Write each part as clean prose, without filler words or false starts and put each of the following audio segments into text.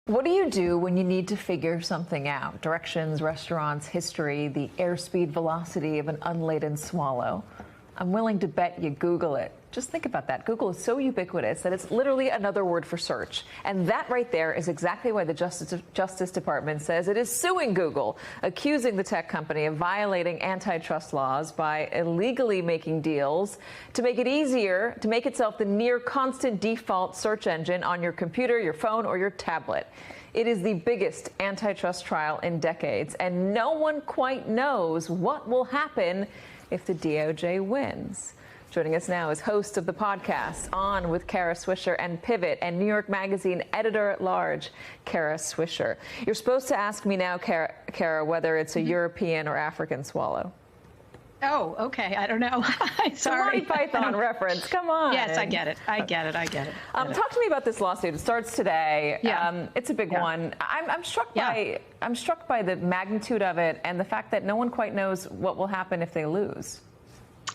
What do you do when you need to figure something out? Directions, restaurants, history, the airspeed velocity of an unladen swallow. I'm willing to bet you Google it. Just think about that. Google is so ubiquitous that it's literally another word for search. And that right there is exactly why the Justice Department says it is suing Google, accusing the tech company of violating antitrust laws by illegally making deals to make it easier to make itself the near constant default search engine on your computer, your phone, or your tablet. It is the biggest antitrust trial in decades, and no one quite knows what will happen if the DOJ wins. Joining us now is host of the podcast On with Kara Swisher and Pivot and New York Magazine editor-at-large, Kara Swisher. You're supposed to ask me now, Kara, whether it's a European or African swallow. Oh, okay. I don't know. Sorry. Monty Python reference. Come on. Yes, I get it. Talk to me about this lawsuit. It starts today. Yeah. It's a big one. I'm struck by the magnitude of it and the fact that no one quite knows what will happen if they lose.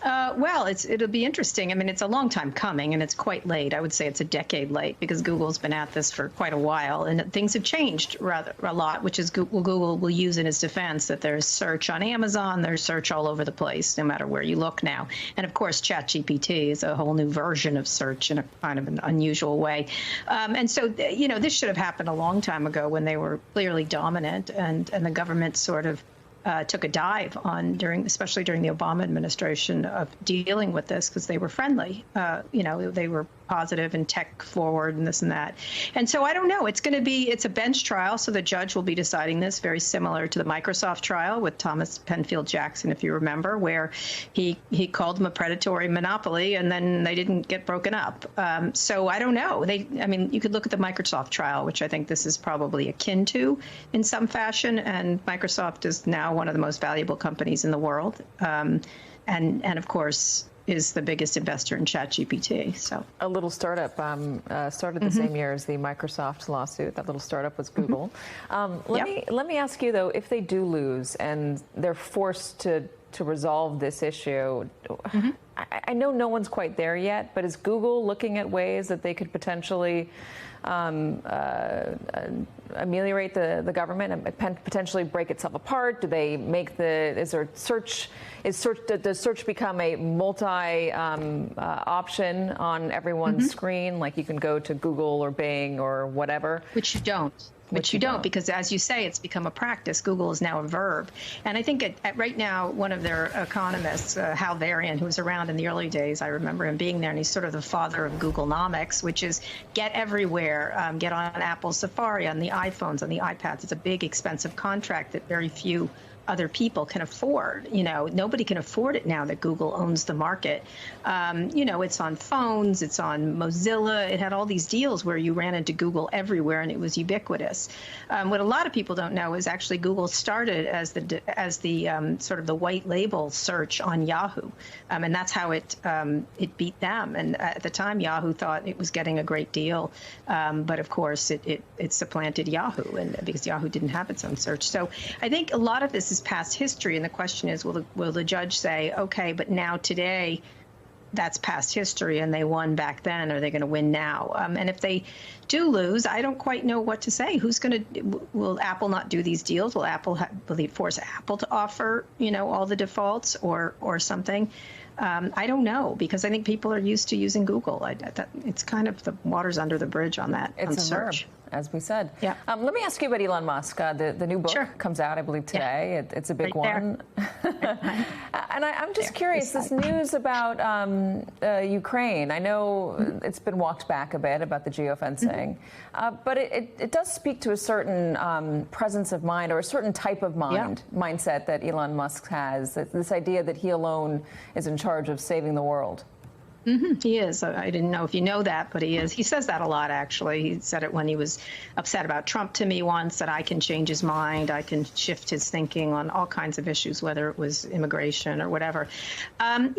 Well, it'll be interesting. I mean, it's a long time coming, and it's quite late. I would say it's a decade late because Google's been at this for quite a while, and things have changed rather a lot, which is Google will use in its defense that there's search on Amazon, there's search all over the place, no matter where you look now. And of course, ChatGPT is a whole new version of search in a kind of an unusual way. And so, this should have happened a long time ago when they were clearly dominant, and the government sort of took a dive on especially during the Obama administration of dealing with this because they were friendly. They were positive and tech forward and this and that. And so I don't know. It's a bench trial. So the judge will be deciding this, very similar to the Microsoft trial with Thomas Penfield Jackson, if you remember, where he called them a predatory monopoly and then they didn't get broken up. So I don't know. You could look at the Microsoft trial, which I think this is probably akin to in some fashion. And Microsoft is now one of the most valuable companies in the world. And of course, is the biggest investor in ChatGPT. So a little startup started the same year as the Microsoft lawsuit. That little startup was Google. Let me ask you though, if they do lose and they're forced to resolve this issue, I know no one's quite there yet, but is Google looking at ways that they could potentially ameliorate the government and potentially break itself apart? Do they make does search become a multi option on everyone's screen? Like you can go to Google or Bing or whatever? Which you don't. Because as you say, it's become a practice. Google is now a verb. And I think right now, one of their economists, Hal Varian, who was around in the early days, I remember him being there, and he's sort of the father of Googlenomics, which is get everywhere, get on Apple Safari, on the iPhones, on the iPads. It's a big, expensive contract that very few other people can afford. Nobody can afford it now that Google owns the market. It's on phones, it's on Mozilla. It had all these deals where you ran into Google everywhere and it was ubiquitous. What a lot of people don't know is actually Google started as the sort of the white label search on Yahoo. And that's how it beat them. And at the time, Yahoo thought it was getting a great deal. But of course, it supplanted Yahoo, and because Yahoo didn't have its own search. So I think a lot of this is past history, and the question is, will the judge say, okay, but now today that's past history and they won back then, are they going to win now? And if they do lose, I don't quite know what to say. Will Apple not do these deals? Will they force Apple to offer all the defaults or something? I don't know, because I think people are used to using Google. It's kind of the water's under the bridge on that. It's on a search. verb, as we said. Yeah. Let me ask you about Elon Musk. The new book comes out, I believe, today. Yeah. It's a big one. And I'm just curious, this news about Ukraine, I know it's been walked back a bit about the geofencing, but it does speak to a certain presence of mind or a certain type of mindset that Elon Musk has, this idea that he alone is in charge of saving the world. He is. I didn't know if you know that, but he is. He says that a lot, actually. He said it when he was upset about Trump to me once, that I can change his mind. I can shift his thinking on all kinds of issues, whether it was immigration or whatever. I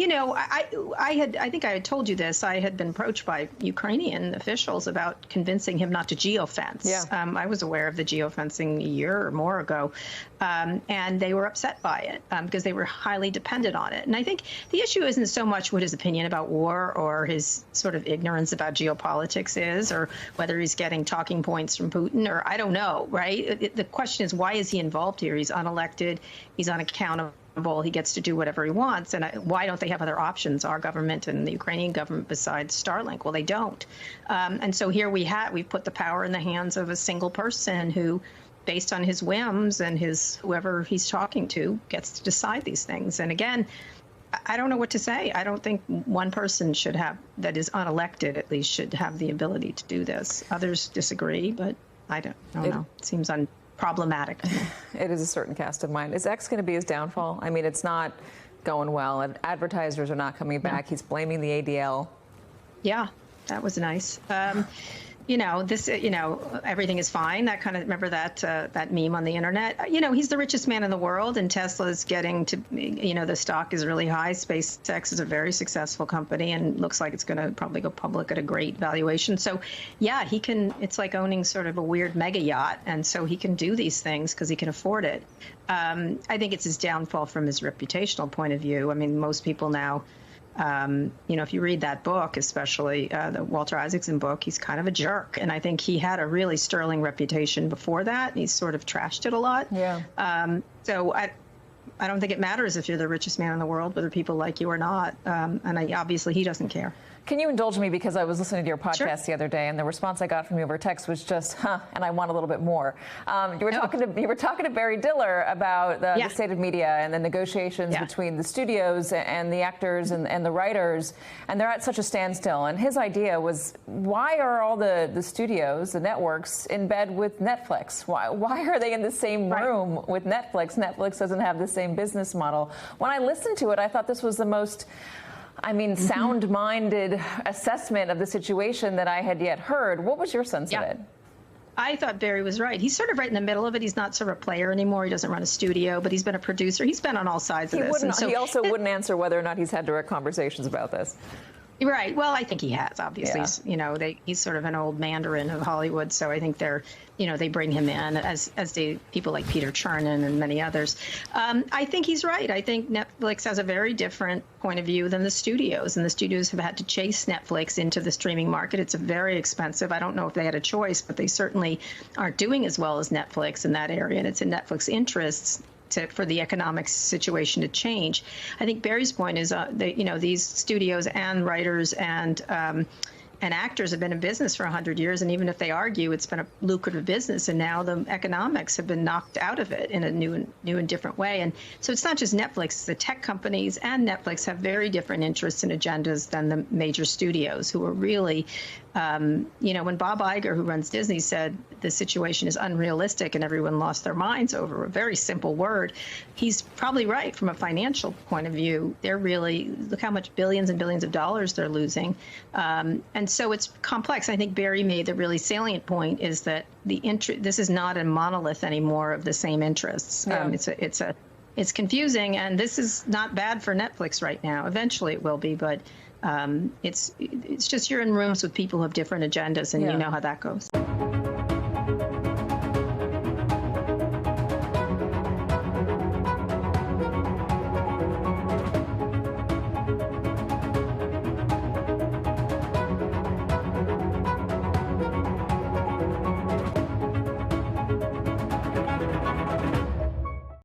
think I had told you this. I had been approached by Ukrainian officials about convincing him not to geofence. Yeah. I was aware of the geofencing a year or more ago, and they were upset by it because they were highly dependent on it. And I think the issue isn't so much what his opinion about war power or his sort of ignorance about geopolitics is, or whether he's getting talking points from Putin, or I don't know, right? The question is, why is he involved here? He's unelected, he's unaccountable. He gets to do whatever he wants. And why don't they have other options, our government and the Ukrainian government, besides Starlink? Well, they don't. And so here we've put the power in the hands of a single person who, based on his whims and whoever he's talking to, gets to decide these things. And again, I don't know what to say. I don't think one person that is unelected, at least, should have the ability to do this. Others disagree, but I don't know. It seems problematic. It is a certain cast of mind. Is X going to be his downfall? I mean, it's not going well, and advertisers are not coming back. He's blaming the ADL. Yeah, that was nice. Everything is fine. That kind of, remember that meme on the internet? He's the richest man in the world, and Tesla's getting to, the stock is really high. SpaceX is a very successful company and looks like it's going to probably go public at a great valuation. So, yeah, it's like owning sort of a weird mega yacht. And so he can do these things because he can afford it. I think it's his downfall from his reputational point of view. I mean, most people now, if you read that book, especially the Walter Isaacson book, he's kind of a jerk. And I think he had a really sterling reputation before that. He's sort of trashed it a lot. Yeah. So I don't think it matters if you're the richest man in the world, whether people like you or not. Obviously, he doesn't care. Can you indulge me, because I was listening to your podcast Sure. the other day, and the response I got from you over text was just, and I want a little bit more. You were talking to Barry Diller about the state of media and the negotiations between the studios and the actors and the writers, and they're at such a standstill. And his idea was, why are all the studios, the networks, in bed with Netflix? Why are they in the same room with Netflix? Netflix doesn't have the same business model. When I listened to it, I thought this was the most sound-minded assessment of the situation that I had yet heard. What was your sense of it? I thought Barry was right. He's sort of right in the middle of it. He's not sort of a player anymore. He doesn't run a studio, but he's been a producer. He's been on all sides of this. He also wouldn't answer whether or not he's had direct conversations about this. Right. Well, I think he has, obviously. Yeah. He's sort of an old Mandarin of Hollywood, so I think they bring him in, as do people like Peter Chernin and many others. I think he's right. I think Netflix has a very different point of view than the studios, and the studios have had to chase Netflix into the streaming market. It's very expensive. I don't know if they had a choice, but they certainly aren't doing as well as Netflix in that area, and it's in Netflix interests for the economic situation to change. I think Barry's point is these studios and writers and actors have been in business for 100 years, and even if they argue, it's been a lucrative business, and now the economics have been knocked out of it in a new and different way. And so it's not just Netflix. The tech companies and Netflix have very different interests and agendas than the major studios, who are really, when Bob Iger, who runs Disney, said the situation is unrealistic and everyone lost their minds over a very simple word, he's probably right from a financial point of view. They're really, look how much billions and billions of dollars they're losing. And so it's complex. I think Barry made the really salient point is that this is not a monolith anymore of the same interests. Yeah. It's confusing, and this is not bad for Netflix right now. Eventually it will be, but it's just you're in rooms with people who have different agendas, and you know how that goes.